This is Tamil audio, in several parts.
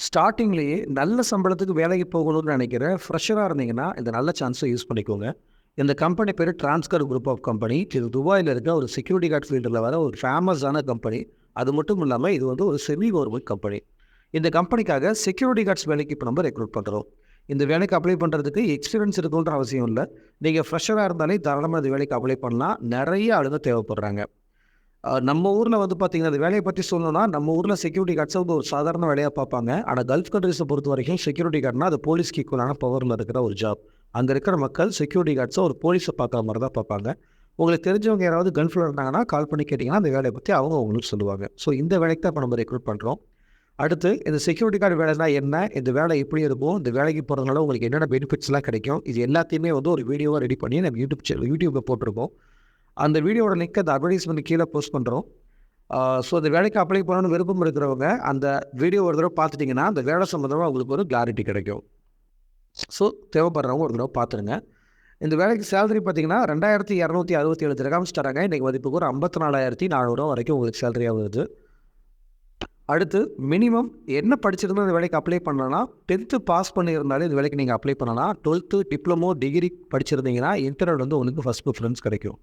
ஸ்டார்ட்டிங்லேயே நல்ல சம்பளத்துக்கு வேலைக்கு போகணும்னு நினைக்கிற ஃப்ரெஷராக இருந்தீங்கன்னா, இந்த நல்ல சான்ஸை யூஸ் பண்ணிக்கோங்க. இந்த கம்பெனி பேரு டிரான்ஸ்கர் குரூப் ஆஃப் கம்பெனி. இது துபாயில இருக்க ஒரு செக்யூரிட்டி கார்ட் ஃபீல்டில வர ஒரு ஃபேமஸான கம்பெனி. அது மட்டும் இல்லாம இது வந்து ஒரு செமி கவர்மெண்ட் கம்பெனி. இந்த கம்பெனிக்காக செக்யூரிட்டி கார்ட்ஸ் வேலைக்கு இப்போ நம்ம ரெக்ரூட் பண்ணுறோம். இந்த வேலைக்கு அப்ளை பண்ணுறதுக்கு எக்ஸ்பீரியன்ஸ் இருக்கணுன்ற அவசியம் இல்ல. நீங்க ஃப்ரெஷரா இருந்தாலே தாராளமா இந்த வேலைக்கு அப்ளை பண்ணலாம். நெறைய ஆளுங்க தேவைப்படுறாங்க. நம்ம ஊர்ல வந்து பார்த்தீங்கன்னா, இந்த வேலைய பத்தி சொல்லணும்னா, நம்ம ஊர்ல செக்யூரிட்டி கார்ட்ஸ வந்து ஒரு சாதாரண வேலையா பார்ப்பாங்க. ஆனா கல்ஃப் கண்ட்ரீஸ பொறுத்தவரைக்கும் செக்யூரிட்டி கார்ட்னா, அது போலீஸ்க்கு ஈக்குவலான பவர்ல இருக்கிற ஒரு ஜாப். அங்க இருக்கிற மக்கள் செக்யூரிட்டி கார்ட்ஸ ஒரு போலீஸ பார்க்குற மாரி தான் பார்ப்பாங்க. உங்களுக்கு தெரிஞ்சவங்க யாராவது கல்ஃப்ல இருந்தாங்கன்னா, கால் பண்ணி கேட்டீங்கன்னா, அந்த வேலைய பத்தி அவங்க உங்களுக்கு சொல்லுவாங்க. ஸோ இந்த வேலைக்கு தான் இப்ப நம்ம ரெக்ரூட் பண்றோம். அடுத்து இந்த செக்யூரிட்டி கார்டு வேலைன்னா என்ன? இந்த வேலை எப்படி இருக்கும்? இந்த வேலைக்கு போறதுனால உங்களுக்கு என்னென்ன பெனிஃபிட்ஸ்லாம் கிடைக்கும்? இது எல்லாத்தையுமே வந்து ஒரு வீடியோவா ரெடி பண்ணி நம்ம யூடியூப்ல போட்டிருக்கோம். அந்த வீடியோவோட லிங்க் அந்த அட்வர்டைஸ்மென்ட் கீழ போஸ்ட் பண்றோம். ஸோ அந்த வேலைக்கு அப்ளை பண்ணணும்னு விருப்பம் இருக்கிறவங்க, அந்த வீடியோ ஒரு தடவ பார்த்துட்டீங்கன்னா, அந்த வேலை சம்மந்தமா உங்களுக்கு ஒரு கிளாரிட்டி கிடைக்கும். ஸோ தேவைப்படுறவங்க ஒரு தடவ பார்த்துருங்க. இந்த வேலைக்கு சேலரி பார்த்தீங்கன்னா, 2267 திரஹாம்ஸ் தராங்க. இன்னைக்கு மதிப்புக்கு ஒரு 54,400 வரைக்கும் உங்களுக்கு சேலரியா வருது. அடுத்து மினிமம் என்ன படிச்சிருந்தா இந்த வேலைக்கு அப்ளை பண்ணலாம்னா, 10த் பாஸ் பண்ணியிருந்தாலே இந்த வேலைக்கு நீங்க அப்ளை பண்ணலாம். 12த் டிப்ளமோ, டிகிரி படிச்சிருந்தீங்கன்னா, இன்டர்வியூல வந்து உங்களுக்கு ஃபர்ஸ்ட் ப்ரிஃபரன்ஸ் கிடைக்கும்.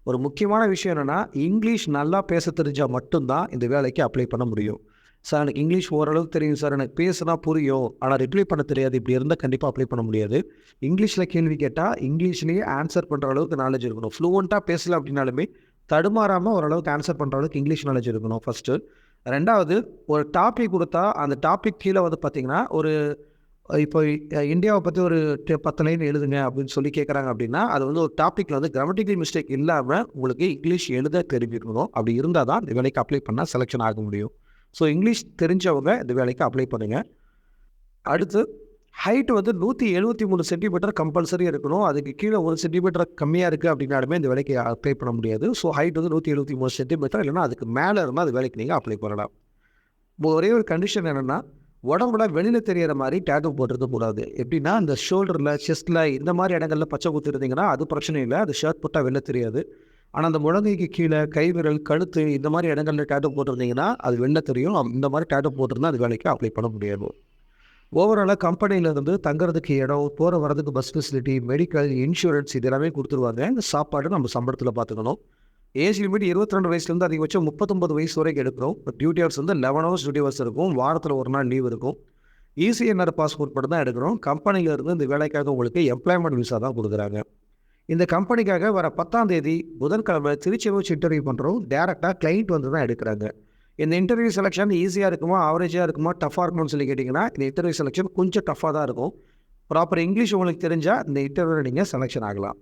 ஒரு முக்கியமான விஷயம் என்னன்னா, இங்கிலீஷ் நல்லா பேச தெரிஞ்சா மட்டும் தான் இந்த வேலைக்கு அப்ளை பண்ண முடியும். சார் எனக்கு இங்கிலீஷ் ஓரளவுக்கு தெரியும் சார், எனக்கு பேசுனா புரியும். ஆனா ரிப்ளை பண்ண தெரியாது. இப்படி இருந்தா கண்டிப்பா அப்ளை பண்ண முடியாது. இங்கிலீஷ்ல கேள்வி கேட்டா, இங்கிலீஷ்லயே ஆன்சர் பண்ற அளவுக்கு நாலேட்ஜ் இருக்கணும். ஃப்ளூவன்ட்டா பேசல அப்படின்னாலுமே, தடுமாறாம ஓரளவுக்கு ஆன்சர் பண்ற அளவுக்கு இங்கிலீஷ் நாலேட்ஜ் இருக்கணும் ஃபர்ஸ்ட்டு. 2வது ஒரு டாபிக் குடுத்தா, அந்த டாபிக் கீழ வந்து பார்த்தீங்கன்னா, ஒரு இப்போ இந்தியாவ பத்தி ஒரு 10 லைன் எழுதுங்க அப்படின்னு சொல்லி கேட்குறாங்க அப்படின்னா, அது வந்து ஒரு டாபிக்ல வந்து கிராமட்டிக்கல் மிஸ்டேக் இல்லாம உங்களுக்கு இங்கிலீஷ் எழுத தெரிஞ்சிருக்கணும். அப்படி இருந்தா தான் இந்த வேலைக்கு அப்ளை பண்ணா செலக்ஷன் ஆக முடியும். ஸோ இங்கிலீஷ் தெரிஞ்சவங்க இந்த வேலைக்கு அப்ளை பண்ணுங்க. அடுத்து ஹைட் வந்து 173 சென்டிமீட்டர் கம்பல்சரி இருக்கணும். அதுக்கு கீழ 1 சென்டிமீட்டர் கம்மியா இருக்கு அப்படின்னாலுமே இந்த வேலைக்கு அப்ளை பண்ண முடியாது. ஸோ ஹைட் வந்து 173 சென்டிமீட்டர் இல்லைன்னா அதுக்கு மேல இருந்தா அந்த வேலைக்கு நீங்க அப்ளை பண்ணலாம். ஒரே ஒரு கண்டிஷன் என்னன்னா, உடம்புல வெளியில தெரியற மாரி டாட்டூ போட்டிருக்கக் கூடாது. எப்படின்னா, இந்த ஷோல்டர்ல, செஸ்ட்ல இந்த மாரி இடங்கள்ல பச்சை குத்தி இருந்தீங்கன்னா, அது பிரச்சனை இல்ல. அது ஷர்ட் போட்டா வெளில தெரியாது. ஆனா, அந்த முழங்கைக்கு கீழ, கை விரல், கழுத்து இந்த மாரி இடங்கள்ல டாட்டூ போட்டிருந்தீங்கன்னா, அது வெளில தெரியும். இந்த மாரி டாட்டூ போட்டிருந்தா அந்த வேலைக்கு அப்ளை பண்ண முடியாது. ஓவராலா கம்பெனில இருந்து தங்குறதுக்கு இடம், போற வரதுக்கு பஸ் ஃபெசிலிட்டி, மெடிக்கல், இன்சூரன்ஸ் இது எல்லாமே குடுத்துருவாங்க. இந்த சாப்பாடு நம்ம சம்பளத்துல பார்த்துக்கணும். ஏஜ் லிமிட் 22 வயசுலேருந்து அதிகபட்சம் 39 வயசு வரைக்கும் எடுக்கிறோம். டியூட்டி ஹவர்ஸ் வந்து 11 ஹவர்ஸ் டியூட்டி ஹவர்ஸ் இருக்கும். வாரத்துல 1 நாள் லீவ் இருக்கும். இசிஎன்ஆர் பாஸ்போர்ட் மட்டும் தான் எடுக்கிறோம். கம்பெனில இருந்து இந்த வேலைக்காக உங்களுக்கு எம்ப்ளாய்மென்ட் விசா தான் குடுக்குறாங்க. இந்த கம்பெனிக்காக வர 10ஆம் தேதி புதன்கிழமை திருச்சிய வச்சு இன்டர்வியூ பண்றோம். டைரக்ட்டா கிளையண்ட் வந்து தான் எடுக்குறாங்க. இந்த இன்டர்வியூ செலக்ஷன் ஈஸியா இருக்குமா? ஆவரேஜா இருக்குமா? டஃப்பா இருக்குமான்னு சொல்லி கேட்டீங்கன்னா, இந்த இன்டர்வியூ செலக்ஷன் கொஞ்சம் டஃப்பா தான் இருக்கும். ப்ராப்பர் இங்கிலீஷ் உங்களுக்கு தெரிஞ்சா இந்த இன்டர்வியூல நீங்க செலக்ஷன் ஆகலாம்.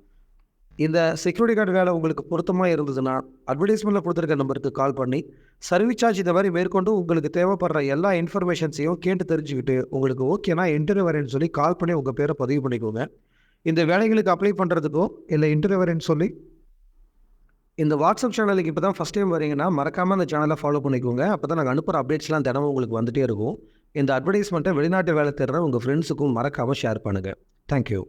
இந்த செக்யூரிட்டி கார்டு வேலை உங்களுக்கு பொருத்தமா இருந்ததுன்னா, அட்வர்டைஸ்மென்ட்ல குடுத்திருக்க நம்பருக்கு கால் பண்ணி, சர்வீஸ் சார்ஜ் இந்த மாரி மேற்கொண்டு உங்களுக்கு தேவைப்படுற எல்லா இன்ஃபர்மேஷன்ஸையும் கேட்டு தெரிஞ்சுக்கிட்டு, உங்களுக்கு ஓகேனா இன்டர்வியூ வரேன்னு சொல்லி கால் பண்ணி உங்க பேர பதிவு பண்ணிக்கோங்க. இந்த வேலைகளுக்கு அப்ளை பண்றதுக்கோ, இல்ல இன்டர்வியூ வரேன்னு சொல்லி இந்த வாட்ஸ்அப் சேனலுக்கு இப்ப தான் ஃபர்ஸ்ட் டைம் வரீங்கன்னா, மறக்காம அந்த சேனல ஃபாலோ பண்ணிக்கோங்க. அப்பதான் நாங்க அனுப்புற அப்டேட்ஸ்லாம் தினமும் உங்களுக்கு வந்துட்டே இருக்கும். இந்த அட்வர்டைஸ்மென்ட்ட வெளிநாட்டு வேலை தேடுற உங்க ஃப்ரெண்ட்ஸுக்கும் மறக்காம ஷேர் பண்ணுங்க. Thank you.